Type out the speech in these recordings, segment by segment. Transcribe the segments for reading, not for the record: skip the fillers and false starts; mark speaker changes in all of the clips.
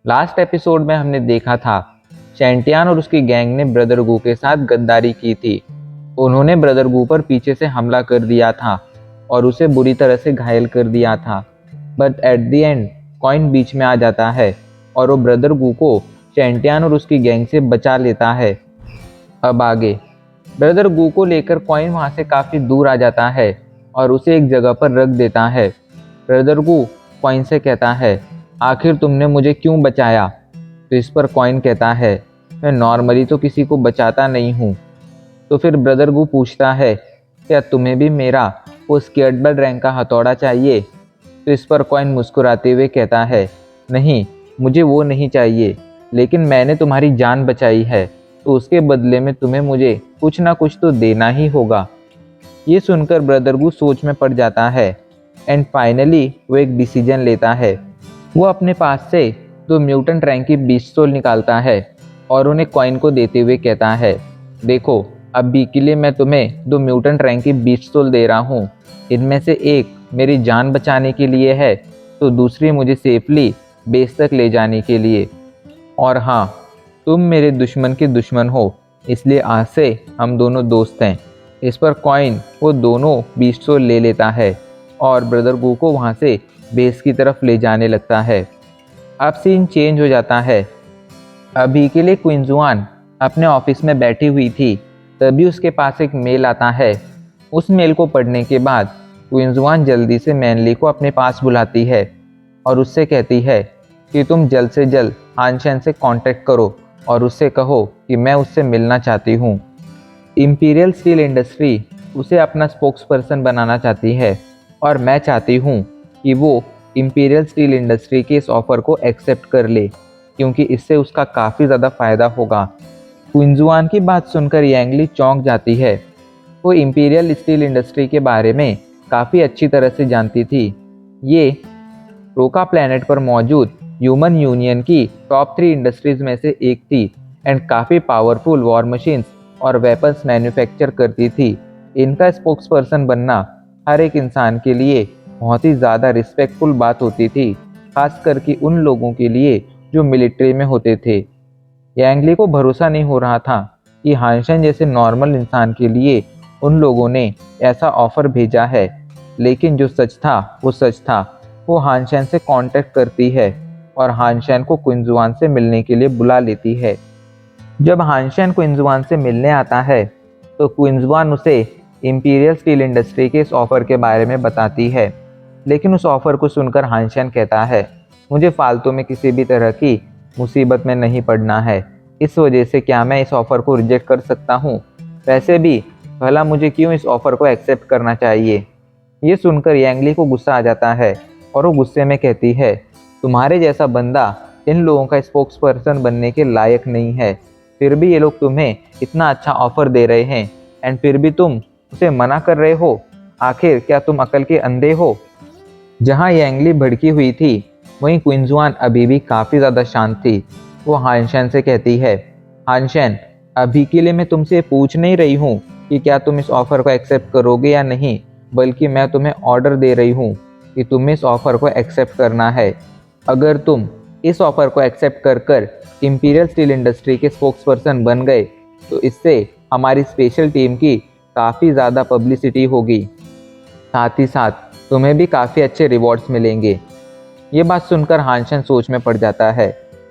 Speaker 1: Last episode में हमने देखा था शैंटियान और उसकी गैंग ने ब्रदर गू के साथ गद्दारी की थी। उन्होंने ब्रदर गू पर पीछे से हमला कर दिया था और उसे बुरी तरह से घायल कर दिया था। But at the end coin बीच में आ जाता है और वो ब्रदर गू को शैंटियान और उसकी गैंग से बचा लेता है। अब आगे ब्रदर गू को लेकर कॉइन वहां से काफी दूर आ जाता है और उसे एक जगह पर रख देता है। ब्रदर गू कॉइन से कहता है, आखिर तुमने मुझे क्यों बचाया? तो इस पर कॉइन कहता है, मैं नॉर्मली तो किसी को बचाता नहीं हूँ। तो फिर ब्रदर गू पूछता है, क्या तुम्हें भी मेरा वो स्केटबर्ड रैंक का हथौड़ा चाहिए? तो इस पर कॉइन मुस्कुराते हुए कहता है, नहीं, मुझे वो नहीं चाहिए, लेकिन मैंने तुम्हारी जान बचाई है, तो उसके बदले में तुम्हें मुझे कुछ ना कुछ तो देना ही होगा। ये सुनकर ब्रदर गू सोच में पड़ जाता है एंड फाइनली वो एक डिसीजन लेता है। वो अपने पास से 2 म्यूटेंट रैंक की बीस्ट सोल निकालता है और उन्हें कॉइन को देते हुए कहता है, देखो, अभी के लिए मैं तुम्हें 2 म्यूटेंट रैंक की बीस्ट सोल दे रहा हूँ। इनमें से एक मेरी जान बचाने के लिए है, तो दूसरी मुझे सेफली बेस तक ले जाने के लिए। और हाँ, तुम मेरे दुश्मन के दुश्मन हो, इसलिए आज से हम दोनों दोस्त हैं। इस पर कॉइन वो दोनों बीस्ट सोल ले लेता है और ब्रदर गू को वहाँ से बेस की तरफ ले जाने लगता है। अब सीन चेंज हो जाता है। अभी के लिए क्विंजुआन अपने ऑफिस में बैठी हुई थी, तभी उसके पास एक मेल आता है। उस मेल को पढ़ने के बाद क्विंजुआन जल्दी से मैनली को अपने पास बुलाती है और उससे कहती है कि तुम जल्द से जल्द हानशेन से कांटेक्ट करो और उससे कहो कि मैं उससे मिलना चाहती हूँ। इंपीरियल स्टील इंडस्ट्री उसे अपना स्पोक्स पर्सन बनाना चाहती है और मैं चाहती हूँ कि वो इंपीरियल स्टील इंडस्ट्री के इस ऑफ़र को एक्सेप्ट कर ले, क्योंकि इससे उसका काफ़ी ज़्यादा फ़ायदा होगा। क्विंजुआन की बात सुनकर यांगली चौंक जाती है। वो इंपीरियल स्टील इंडस्ट्री के बारे में काफ़ी अच्छी तरह से जानती थी। ये रोका प्लैनेट पर मौजूद ह्यूमन यूनियन की टॉप 3 इंडस्ट्रीज में से एक थी एंड काफ़ी पावरफुल वॉर मशीन्स और वेपन्स मैन्युफैक्चर करती थी। इनका स्पोक्स पर्सन बनना हर एक इंसान के लिए बहुत ही ज़्यादा रिस्पेक्टफुल बात होती थी, खासकर कि उन लोगों के लिए जो मिलिट्री में होते थे। यांगली को भरोसा नहीं हो रहा था कि हानशन जैसे नॉर्मल इंसान के लिए उन लोगों ने ऐसा ऑफर भेजा है, लेकिन जो सच था वो सच था। वो हानशन से कांटेक्ट करती है और हानशन को क्विंजुआन से मिलने के लिए बुला लेती है। जब हानशन क्विंजुआन से मिलने आता है तो क्विंजुआन उसे इंपीरियल स्टील इंडस्ट्री के इस ऑफ़र के बारे में बताती है, लेकिन उस ऑफ़र को सुनकर हानशन कहता है, मुझे फालतू में किसी भी तरह की मुसीबत में नहीं पड़ना है, इस वजह से क्या मैं इस ऑफ़र को रिजेक्ट कर सकता हूँ? वैसे भी भला मुझे क्यों इस ऑफ़र को एक्सेप्ट करना चाहिए? ये सुनकर यांगली को गुस्सा आ जाता है और वो गुस्से में कहती है, तुम्हारे जैसा बंदा इन लोगों का स्पोक्स पर्सन बनने के लायक नहीं है, फिर भी ये लोग तुम्हें इतना अच्छा ऑफर दे रहे हैं एंड फिर भी तुम उसे मना कर रहे हो। आखिर क्या तुम अकल के अंधे हो? जहाँ यांगली भड़की हुई थी, वहीं क्विंजुआन अभी भी काफ़ी ज़्यादा शांत थी। वो हानशन से कहती है, हानशन, अभी के लिए मैं तुमसे पूछ नहीं रही हूँ कि क्या तुम इस ऑफ़र को एक्सेप्ट करोगे या नहीं, बल्कि मैं तुम्हें ऑर्डर दे रही हूँ कि तुम्हें इस ऑफ़र को एक्सेप्ट करना है। अगर तुम इस ऑफ़र को एक्सेप्ट कर कर इंपीरियल स्टील इंडस्ट्री के स्पोक्स पर्सन बन गए, तो इससे हमारी स्पेशल टीम की काफ़ी ज़्यादा पब्लिसिटी होगी, साथ ही साथ तुम्हें भी काफ़ी अच्छे रिवॉर्ड्स मिलेंगे। ये बात सुनकर हानशन सोच में पड़ जाता है।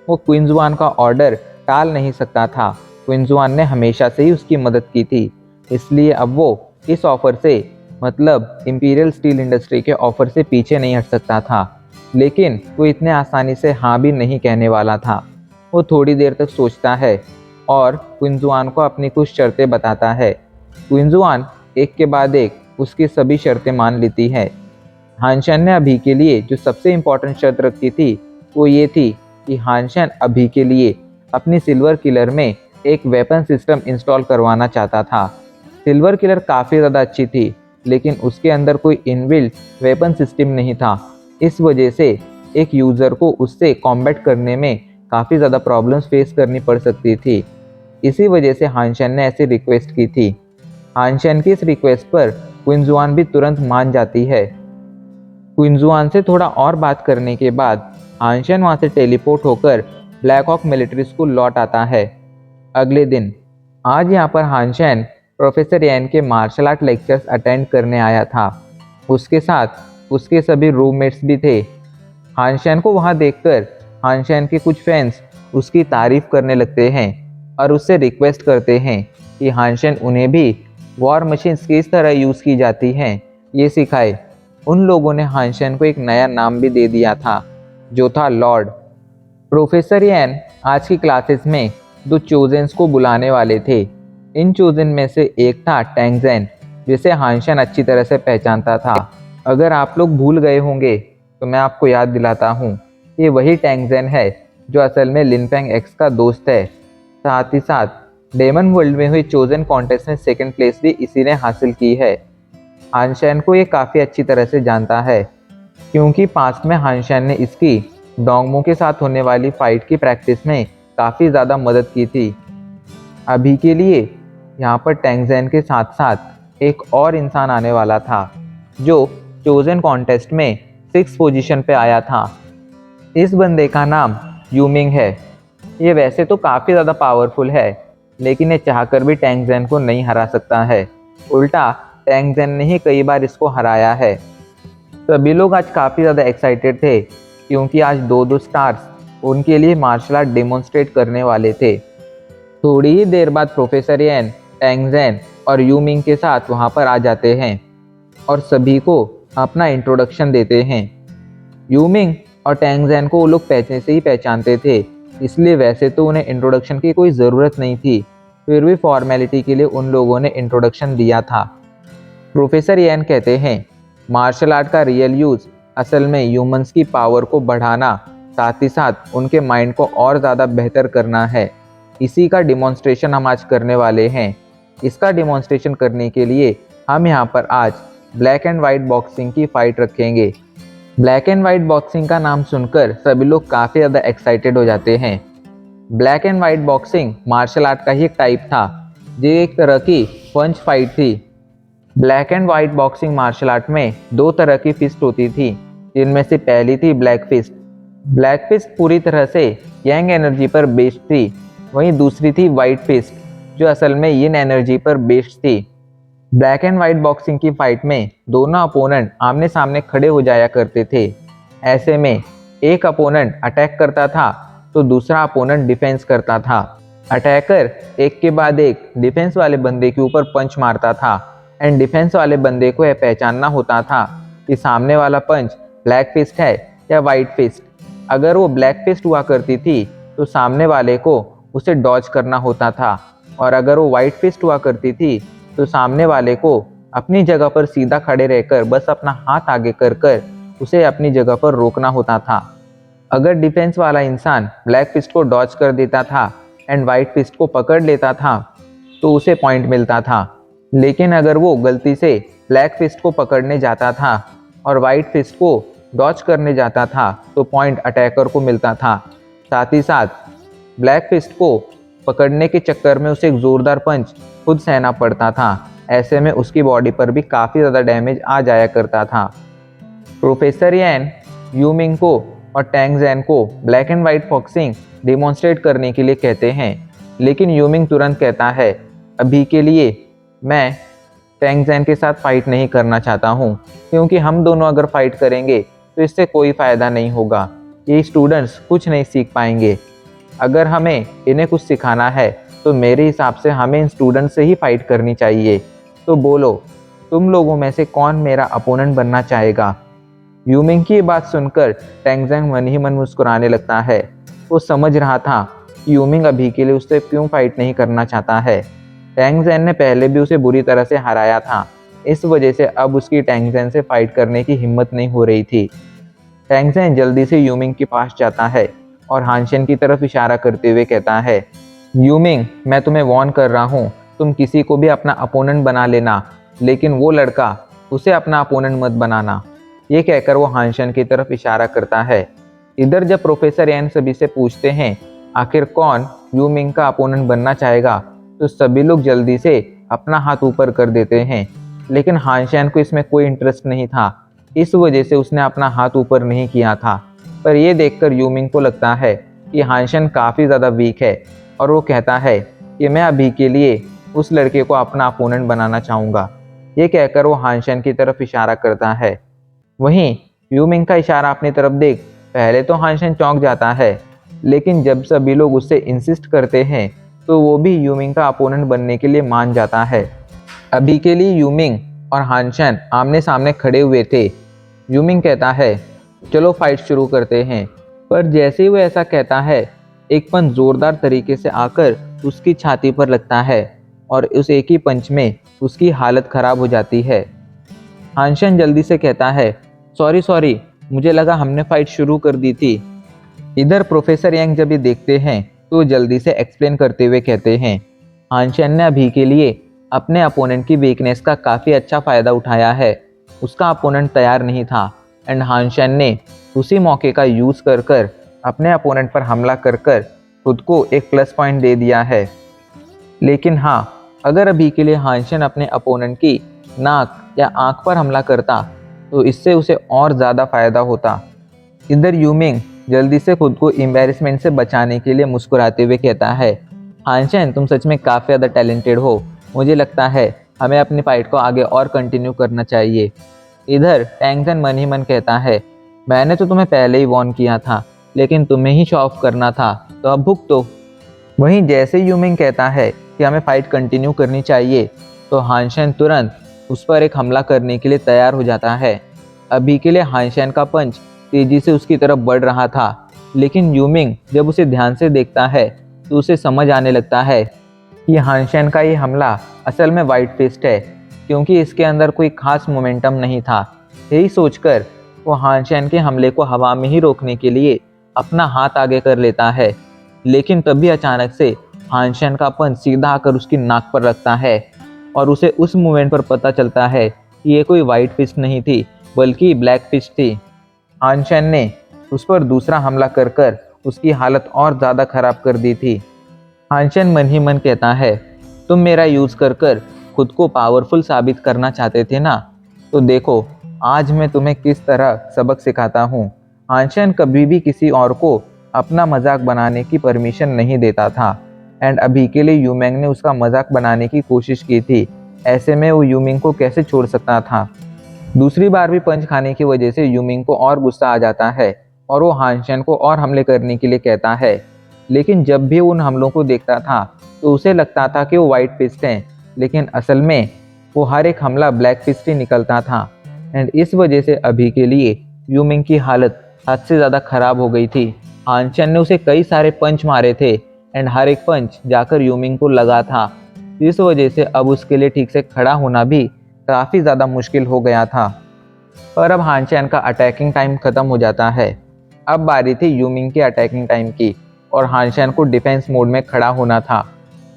Speaker 1: वो क्विंजुआन का ऑर्डर टाल नहीं सकता था। क्विंजुआन ने हमेशा से ही उसकी मदद की थी, इसलिए अब वो इस ऑफ़र से, मतलब इंपीरियल स्टील इंडस्ट्री के ऑफ़र से पीछे नहीं हट सकता था। लेकिन वो इतने आसानी से हाँ भी नहीं कहने वाला था। वो थोड़ी देर तक सोचता है और क्विंजुआन को अपनी कुछ शर्तें बताता है। क्विंजुआन एक के बाद एक उसकी सभी शर्तें मान लेती है। हानशन ने अभी के लिए जो सबसे इम्पोर्टेंट शर्त रखी थी वो ये थी कि हानशन अभी के लिए अपनी सिल्वर किलर में एक वेपन सिस्टम इंस्टॉल करवाना चाहता था। सिल्वर किलर काफ़ी ज़्यादा अच्छी थी, लेकिन उसके अंदर कोई इनबिल्ट वेपन सिस्टम नहीं था। इस वजह से एक यूज़र को उससे कॉम्बैट करने में काफ़ी ज़्यादा प्रॉब्लम्स फेस करनी पड़ सकती थी। इसी वजह से हानशन ने ऐसी रिक्वेस्ट की थी। हानशन की इस रिक्वेस्ट पर क्विंजुआन भी तुरंत मान जाती है। क्विंजुआन से थोड़ा और बात करने के बाद हानशेन वहाँ से टेलीपोर्ट होकर ब्लैक हॉक मिलिट्री स्कूल लौट आता है। अगले दिन आज यहाँ पर हानशेन प्रोफेसर यैन के मार्शल आर्ट लेक्चर्स अटेंड करने आया था। उसके साथ उसके सभी रूममेट्स भी थे। हानशेन को वहाँ देखकर हानशेन के कुछ फैंस उसकी तारीफ करने लगते हैं और उससे रिक्वेस्ट करते हैं कि हानशेन उन्हें भी वॉर मशीन्स किस तरह यूज़ की जाती हैं ये सिखाए। उन लोगों ने हानशेन को एक नया नाम भी दे दिया था, जो था लॉर्ड। प्रोफेसर यैन आज की क्लासेस में 2 चोजेंस को बुलाने वाले थे। इन चोजन में से एक था टैंगजेन, जिसे हानशेन अच्छी तरह से पहचानता था। अगर आप लोग भूल गए होंगे तो मैं आपको याद दिलाता हूँ, ये वही टैंगजेन है जो असल में लिनफेंग एक्स का दोस्त है। साथ ही साथ डेमन वर्ल्ड में हुई चोजन कॉन्टेस्ट में 2nd प्लेस भी इसी ने हासिल की है। हानशेन को ये काफ़ी अच्छी तरह से जानता है, क्योंकि पास्ट में हानशेन ने इसकी डोंगमो के साथ होने वाली फाइट की प्रैक्टिस में काफ़ी ज़्यादा मदद की थी। अभी के लिए यहाँ पर टैंगजेन के साथ साथ एक और इंसान आने वाला था, जो चोजन कॉन्टेस्ट में 6th पोजीशन पे आया था। इस बंदे का नाम यूमिंग है। ये वैसे तो काफ़ी ज़्यादा पावरफुल है, लेकिन ये चाहकर भी टैंगजेन को नहीं हरा सकता है। उल्टा टैंगजेन ने ही कई बार इसको हराया है। सभी लोग आज काफ़ी ज़्यादा एक्साइटेड थे, क्योंकि आज 2 स्टार्स उनके लिए मार्शल आर्ट डेमोन्स्ट्रेट करने वाले थे। थोड़ी ही देर बाद प्रोफेसर यैन, टैंगजेन और यूमिंग के साथ वहाँ पर आ जाते हैं और सभी को अपना इंट्रोडक्शन देते हैं। यूमिंग और टैंगजेन को वो लोग पहले से ही पहचानते थे, इसलिए वैसे तो उन्हें इंट्रोडक्शन की कोई ज़रूरत नहीं थी, फिर भी फॉर्मेलिटी के लिए उन लोगों ने इंट्रोडक्शन दिया था। प्रोफेसर यैन कहते हैं, मार्शल आर्ट का रियल यूज़ असल में ह्यूमंस की पावर को बढ़ाना, साथ ही साथ उनके माइंड को और ज़्यादा बेहतर करना है। इसी का डिमॉन्स्ट्रेशन हम आज करने वाले हैं। इसका डिमॉन्स्ट्रेशन करने के लिए हम यहाँ पर आज ब्लैक एंड वाइट बॉक्सिंग की फ़ाइट रखेंगे। ब्लैक एंड वाइट बॉक्सिंग का नाम सुनकर सभी लोग काफ़ी ज़्यादा एक्साइटेड हो जाते हैं। Black and white boxing martial art का ही एक टाइप था, जो एक तरह की पंच फाइट थी। Black and white boxing martial art में 2 तरह की फिस्ट होती थी, जिनमें से पहली थी ब्लैक फिस्ट। ब्लैक फिस्ट पूरी तरह से यंग एनर्जी पर बेस्ड थी, वहीं दूसरी थी वाइट फिस्ट, जो असल में यिन एनर्जी पर बेस्ड थी। ब्लैक एंड वाइट बॉक्सिंग की फाइट में दोनों अपोनेंट आमने सामने खड़े हो जाया करते थे। ऐसे में एक अपोनेंट अटैक करता था तो दूसरा अपोनेंट डिफेंस करता था। अटैकर एक के बाद एक डिफेंस वाले बंदे के ऊपर पंच मारता था एंड डिफेंस वाले बंदे को यह पहचानना होता था कि सामने वाला पंच ब्लैक फिस्ट है या वाइट फिस्ट। अगर वो ब्लैक फिस्ट हुआ करती थी तो सामने वाले को उसे डॉज करना होता था, और अगर वो वाइट फिस्ट हुआ करती थी तो सामने वाले को अपनी जगह पर सीधा खड़े रहकर बस अपना हाथ आगे कर कर उसे अपनी जगह पर रोकना होता था। अगर डिफेंस वाला इंसान ब्लैक फिस्ट को डॉज कर देता था एंड वाइट फिस्ट को पकड़ लेता था तो उसे पॉइंट मिलता था, लेकिन अगर वो गलती से ब्लैक फिस्ट को पकड़ने जाता था और वाइट फिस्ट को डॉज करने जाता था तो पॉइंट अटैकर को मिलता था। साथ ही साथ ब्लैक फिस्ट को पकड़ने के चक्कर में उसे एक ज़ोरदार पंच खुद सहना पड़ता था। ऐसे में उसकी बॉडी पर भी काफ़ी ज़्यादा डैमेज आ जाया करता था। प्रोफेसर यैन यूमिंग को और टैंगजेन को black and white boxing demonstrate करने के लिए कहते हैं, लेकिन यूमिंग तुरंत कहता है, अभी के लिए मैं टैंगजेन के साथ फाइट नहीं करना चाहता हूँ, क्योंकि हम दोनों अगर फाइट करेंगे तो इससे कोई फ़ायदा नहीं होगा। ये स्टूडेंट्स कुछ नहीं सीख पाएंगे। अगर हमें इन्हें कुछ सिखाना है तो मेरे हिसाब से हमें इन स्टूडेंट से ही फाइट करनी चाहिए। तो बोलो, तुम लोगों में से कौन मेरा अपोनेंट बनना चाहेगा? यूमिंग की बात सुनकर टैंगजेन मन ही मन मुस्कुराने लगता है। वो समझ रहा था कि यूमिंग अभी के लिए उससे क्यों फाइट नहीं करना चाहता है। टैंगजेन ने पहले भी उसे बुरी तरह से हराया था, इस वजह से अब उसकी टैंगजेन से फाइट करने की हिम्मत नहीं हो रही थी। टैंगजेन जल्दी से यूमिंग के पास जाता है और हानशेन की तरफ इशारा करते हुए कहता है, यूमिंग, मैं तुम्हें वार्न कर रहा हूँ, तुम किसी को भी अपना अपोनेंट बना लेना, लेकिन वो लड़का उसे अपना अपोनेंट मत बनाना। ये कहकर वो हानशेन की तरफ इशारा करता है। इधर जब प्रोफेसर यैन सभी से पूछते हैं आखिर कौन यूमिंग का अपोनेंट बनना चाहेगा, तो सभी लोग जल्दी से अपना हाथ ऊपर कर देते हैं, लेकिन हानशेन को इसमें कोई इंटरेस्ट नहीं था, इस वजह से उसने अपना हाथ ऊपर नहीं किया था। पर ये देखकर यूमिंग को लगता है कि हानशन काफ़ी ज़्यादा वीक है और वो कहता है कि मैं अभी के लिए उस लड़के को अपना अपोनेंट बनाना चाहूँगा। ये कहकर वो हानशन की तरफ इशारा करता है। वहीं यूमिंग का इशारा अपनी तरफ देख पहले तो हानशन चौंक जाता है, लेकिन जब सभी लोग उससे इंसिस्ट करते हैं तो वो भी यूमिंग का अपोनेंट बनने के लिए मान जाता है। अभी के लिए यूमिंग और हानशन आमने सामने खड़े हुए थे। यूमिंग कहता है चलो फाइट शुरू करते हैं, पर जैसे ही वो ऐसा कहता है एक पंच जोरदार तरीके से आकर उसकी छाती पर लगता है और उस एक ही पंच में उसकी हालत खराब हो जाती है। हानशन जल्दी से कहता है सॉरी, मुझे लगा हमने फाइट शुरू कर दी थी। इधर प्रोफेसर यंग जब ये देखते हैं तो जल्दी से एक्सप्लेन करते हुए कहते हैं हानशन ने अभी के लिए अपने अपोनेंट की वीकनेस का काफ़ी अच्छा फ़ायदा उठाया है। उसका अपोनेंट तैयार नहीं था एंड हानशन ने उसी मौके का यूज़ कर कर अपने अपोनेंट पर हमला कर कर खुद को एक प्लस पॉइंट दे दिया है। लेकिन हाँ, अगर अभी के लिए हानशन अपने अपोनेंट की नाक या आंख पर हमला करता तो इससे उसे और ज़्यादा फ़ायदा होता। इधर यूमिंग जल्दी से खुद को एम्बैरेसमेंट से बचाने के लिए मुस्कुराते हुए कहता है हानशन तुम सच में काफ़ी ज़्यादा टैलेंटेड हो। मुझे लगता है हमें अपनी फाइट को आगे और कंटिन्यू करना चाहिए। इधर टैंगजन मन ही मन कहता है मैंने तो तुम्हें पहले ही वार्न किया था, लेकिन तुम्हें ही शो ऑफ करना था, तो अब भुगतो। वहीं जैसे यूमिंग कहता है कि हमें फाइट कंटिन्यू करनी चाहिए तो हानशन तुरंत उस पर एक हमला करने के लिए तैयार हो जाता है। अभी के लिए हानशन का पंच तेजी से उसकी तरफ बढ़ रहा था, लेकिन यूमिंग जब उसे ध्यान से देखता है तो उसे समझ आने लगता है कि हानशन का ये हमला असल में वाइट फिस्ट है, क्योंकि इसके अंदर कोई खास मोमेंटम नहीं था। यही सोचकर वो हानशन के हमले को हवा में ही रोकने के लिए अपना हाथ आगे कर लेता है, लेकिन तभी अचानक से हानशन का पंच सीधा आकर उसकी नाक पर लगता है और उसे उस मोमेंट पर पता चलता है कि ये कोई वाइट फिस्ट नहीं थी बल्कि ब्लैक फिस्ट थी। हानशन ने उस पर दूसरा हमला कर कर उसकी हालत और ज़्यादा ख़राब कर दी थी। हानशन मन ही मन कहता है तुम मेरा यूज़ कर कर खुद को पावरफुल साबित करना चाहते थे ना, तो देखो आज मैं तुम्हें किस तरह सबक सिखाता हूँ। हानशन कभी भी किसी और को अपना मजाक बनाने की परमिशन नहीं देता था एंड अभी के लिए यूमिंग ने उसका मजाक बनाने की कोशिश की थी। ऐसे में वो यूमिंग को कैसे छोड़ सकता था। दूसरी बार भी पंच खाने की वजह से यूमिंग को और गुस्सा आ जाता है और वो हानशन को और हमले करने के लिए कहता है, लेकिन जब भी उन हमलों को देखता था तो उसे लगता था कि वो वाइट फिस्ट हैं, लेकिन असल में वो हर एक हमला ब्लैक फिस्ट ही निकलता था एंड इस वजह से अभी के लिए यूमिंग की हालत हद से ज़्यादा ख़राब हो गई थी। हानशन ने उसे कई सारे पंच मारे थे एंड हर एक पंच जाकर यूमिंग को लगा था। इस वजह से अब उसके लिए ठीक से खड़ा होना भी काफ़ी ज़्यादा मुश्किल हो गया था। पर अब हानशन का अटैकिंग टाइम ख़त्म हो जाता है। अब बारी थी यूमिंग के अटैकिंग टाइम की और हानशन को डिफेंस मोड में खड़ा होना था।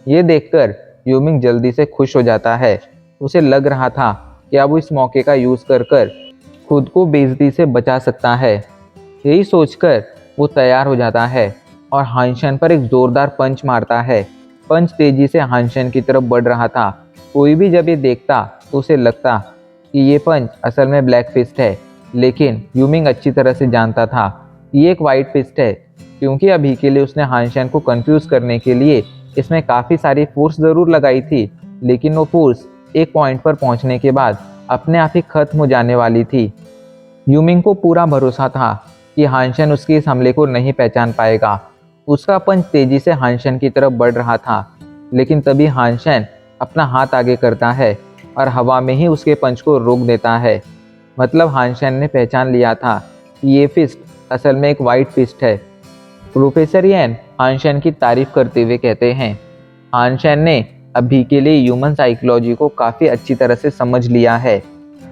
Speaker 1: ये देखकर यूमिंग जल्दी से खुश हो जाता है। उसे लग रहा था कि अब वो इस मौके का यूज़ कर कर खुद को बेइज्जती से बचा सकता है। यही सोचकर वो तैयार हो जाता है और हानशन पर एक ज़ोरदार पंच मारता है। पंच तेजी से हानशन की तरफ बढ़ रहा था। कोई भी जब ये देखता तो उसे लगता कि ये पंच असल में ब्लैक फिस्ट है, लेकिन यूमिंग अच्छी तरह से जानता था कि ये एक वाइट फिस्ट है, क्योंकि अभी के लिए उसने हानशन को कंफ्यूज करने के लिए इसमें काफ़ी सारी फोर्स ज़रूर लगाई थी, लेकिन वो फोर्स एक पॉइंट पर पहुंचने के बाद अपने आप ही खत्म हो जाने वाली थी। यूमिंग को पूरा भरोसा था कि हानशन उसके इस हमले को नहीं पहचान पाएगा। उसका पंच तेजी से हानशन की तरफ बढ़ रहा था, लेकिन तभी हानशन अपना हाथ आगे करता है और हवा में ही उसके पंच को रोक देता है। मतलब हानशन ने पहचान लिया था कि ये फिस्ट असल में एक वाइट फिस्ट है। प्रोफेसर येन हानशन की तारीफ करते हुए कहते हैं हानशन ने अभी के लिए ह्यूमन साइकोलॉजी को काफ़ी अच्छी तरह से समझ लिया है।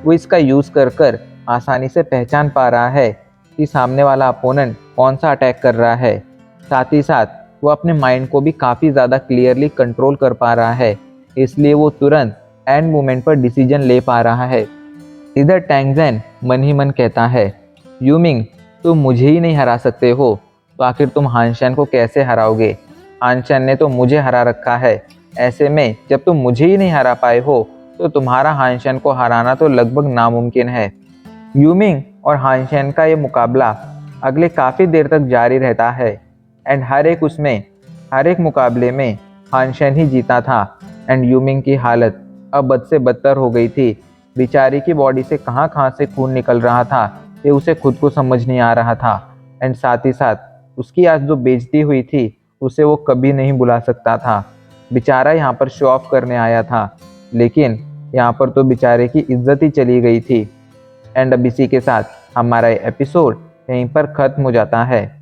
Speaker 1: वो इसका यूज़ कर कर आसानी से पहचान पा रहा है कि सामने वाला अपोनेंट कौन सा अटैक कर रहा है। साथ ही साथ वो अपने माइंड को भी काफ़ी ज़्यादा क्लियरली कंट्रोल कर पा रहा है, इसलिए वो तुरंत एंड मोमेंट पर डिसीजन ले पा रहा है। इधर टैंगजन मन ही मन कहता है यूमिंग तुम मुझे ही नहीं हरा सकते हो, तो आखिर तुम हानशन को कैसे हराओगे। हानशन ने तो मुझे हरा रखा है, ऐसे में जब तुम मुझे ही नहीं हरा पाए हो तो तुम्हारा हानशन को हराना तो लगभग नामुमकिन है। यूमिंग और हानशन का ये मुकाबला अगले काफ़ी देर तक जारी रहता है एंड हर एक मुकाबले में हानशेन ही जीता था एंड यूमिंग की हालत अब बद से बदतर हो गई थी। बेचारी की बॉडी से कहाँ कहाँ से खून निकल रहा था ये उसे खुद को समझ नहीं आ रहा था एंड साथ ही साथ उसकी आज जो बेइज्जती हुई थी उसे वो कभी नहीं भुला सकता था। बेचारा यहाँ पर शो ऑफ करने आया था लेकिन यहाँ पर तो बेचारे की इज्जत ही चली गई थी। एंड अब इसी के साथ हमारा एपिसोड यहीं पर ख़त्म हो जाता है।